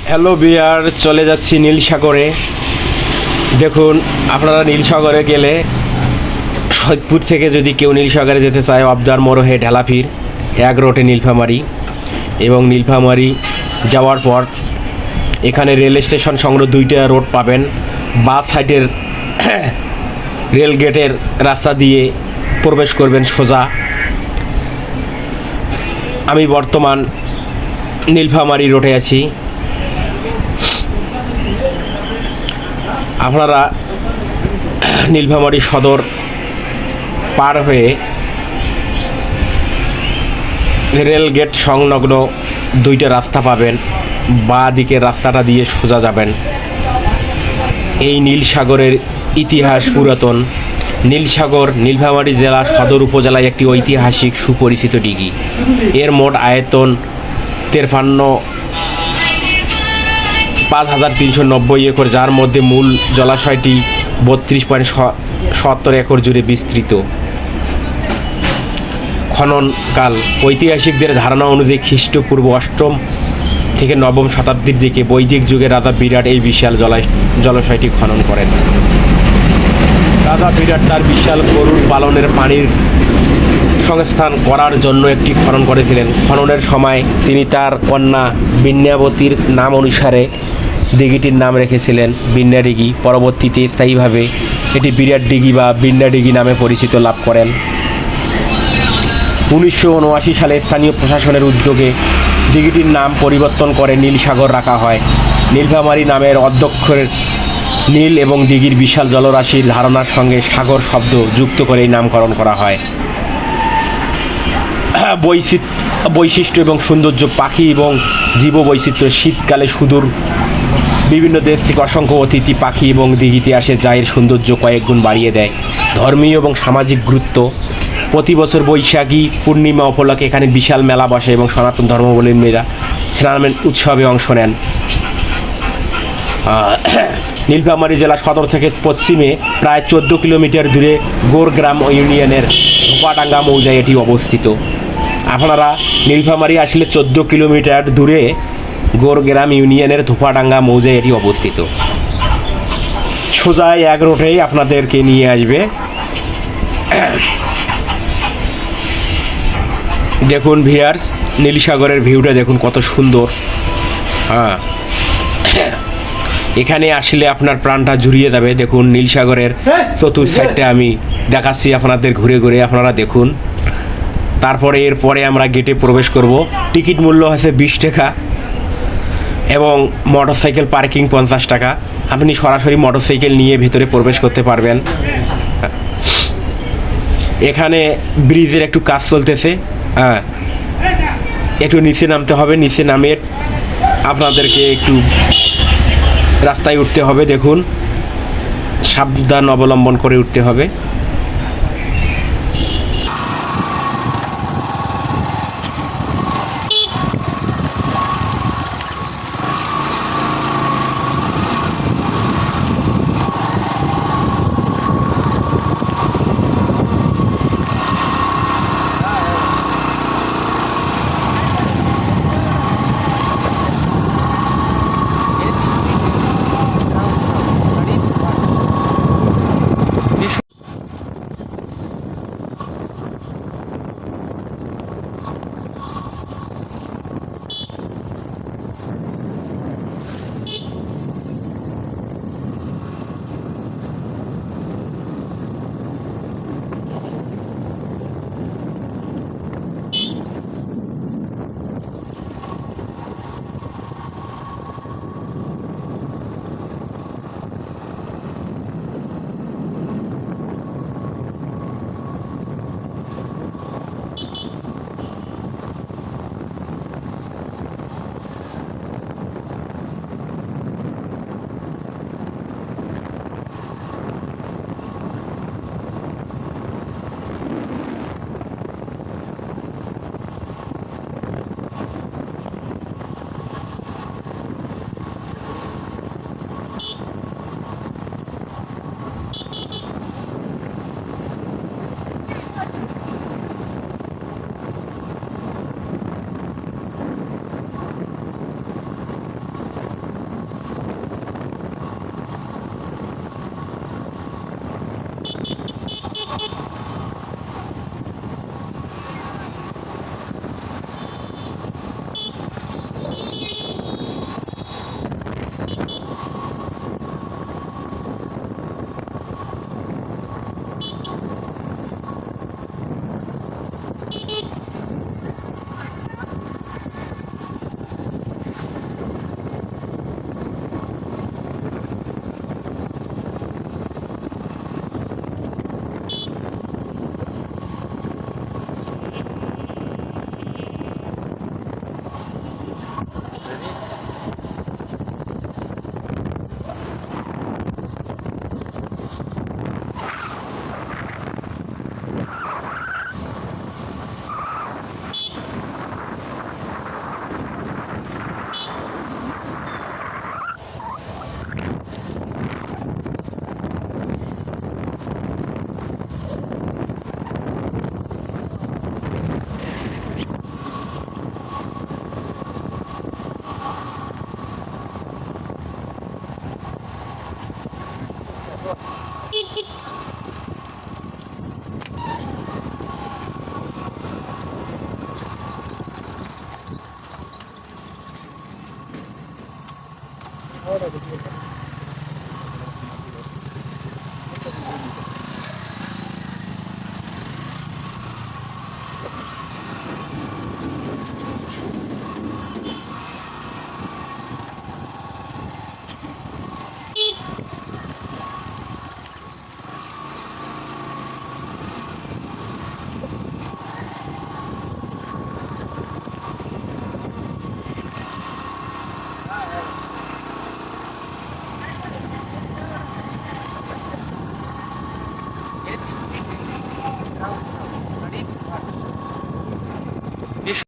Hello বিয়ার, চলে যাচ্ছি নীলসাগরে। দেখুন, আপনারা নীলসাগরে গেলে সৈয়দপুর থেকে যদি কেউ নীলসাগরে যেতে চায়, অবদার মোড় ঢেলাফির এক রোডে নীলফামারী, এবং নীলফামারী যাওয়ার পর এখানে রেল স্টেশন সংগ্রহ দুইটা রোড পাবেন। বাঁ সাইডের রেল গেটের রাস্তা দিয়ে প্রবেশ করবেন সোজা। আমি বর্তমান নীলফামারী রোডে আছি। আপনারা নীলফামারী সদর পার হয়ে রেল গেট সংলগ্ন দুইটা রাস্তা পাবেন। বাঁ দিকের রাস্তাটা দিয়ে সোজা যাবেন। এই নীলসাগরের ইতিহাস পুরাতন। নীলসাগর নীলফামারী জেলার সদর উপজেলায় একটি ঐতিহাসিক সুপরিচিত দিঘি। এর মোট আয়তন 5,390 একর, যার মধ্যে মূল জলাশয়টি 32.70 একর জুড়ে বিস্তৃত। খননকাল ঐতিহাসিকদের ধারণা অনুযায়ী খ্রিস্টপূর্ব 8ম থেকে 9ম শতাব্দীর দিকে বৈদিক যুগে রাজা বিরাট এই বিশাল জলাশয়টি খনন করেন। রাজা বিরাট তার বিশাল গরুর পালনের পানির সংস্থান করার জন্য একটি খনন করেছিলেন। খননের সময় তিনি তার কন্যা বিন্যাবতীর নাম অনুসারে দিঘিটির নাম রেখেছিলেন বিন্যা দিঘি। পরবর্তীতে স্থায়ীভাবে এটি বিরাট দিঘি বা বিন্যা দিঘি নামে পরিচিত লাভ করেন। 1979 সালে স্থানীয় প্রশাসনের উদ্যোগে দিঘিটির নাম পরিবর্তন করে নীলসাগর রাখা হয়। নীলফামারী নামের অধ্যক্ষের নীল এবং দিঘির বিশাল জলরাশির ধারণার সঙ্গে সাগর শব্দ যুক্ত করে এই নামকরণ করা হয়। বৈশিষ্ট্য এবং সৌন্দর্য, পাখি এবং জীববৈচিত্র্য। শীতকালে সুদূর বিভিন্ন দেশ থেকে অসংখ্য অতিথি পাখি এবং দিঘিতে আসে, যা এর সৌন্দর্য কয়েক গুণ বাড়িয়ে দেয়। ধর্মীয় এবং সামাজিক গুরুত্ব। প্রতি বছর বৈশাখী পূর্ণিমা উপলক্ষে এখানে বিশাল মেলা বসে এবং সনাতন ধর্মাবলম্বীরা স্নান উৎসবে অংশ নেন। নীলফামারী জেলা সদর থেকে পশ্চিমে প্রায় 14 কিলোমিটার দূরে গোরগ্রাম ইউনিয়নের ধোপাডাঙ্গা মৌজায় এটি অবস্থিত। আপনারা নীলফামারী আসলে 14 কিলোমিটার দূরে গোরগ্রাম ইউনিয়নের ধোপাডাঙ্গা মৌজায় এটি অবস্থিত। সোজা এক রোডেই আপনাদেরকে নিয়ে আসবে। দেখুন ভিউয়ার্স, নীলসাগরের ভিউটা দেখুন কত সুন্দর। হ্যাঁ, এখানে আসলে আপনার প্রাণটা জুড়িয়ে যাবে। দেখুন নীলসাগরের চতুর্থ সাইডটা আমি দেখাচ্ছি আপনাদের ঘুরে ঘুরে, আপনারা দেখুন। তারপরে এরপরে আমরা গেটে প্রবেশ করব। টিকিট মূল্য হচ্ছে 20 টাকা এবং মোটরসাইকেল পার্কিং 50 টাকা। আপনি সরাসরি মোটরসাইকেল নিয়ে ভেতরে প্রবেশ করতে পারবেন। এখানে ব্রিজের একটু কাজ চলতেছে। হ্যাঁ, একটু নিচে নামতে হবে। নিচে নামে আপনাদেরকে একটু রাস্তায় উঠতে হবে। দেখুন, সাবধান অবলম্বন করে উঠতে হবে। খাওয়া দাওয়া করতে পারে।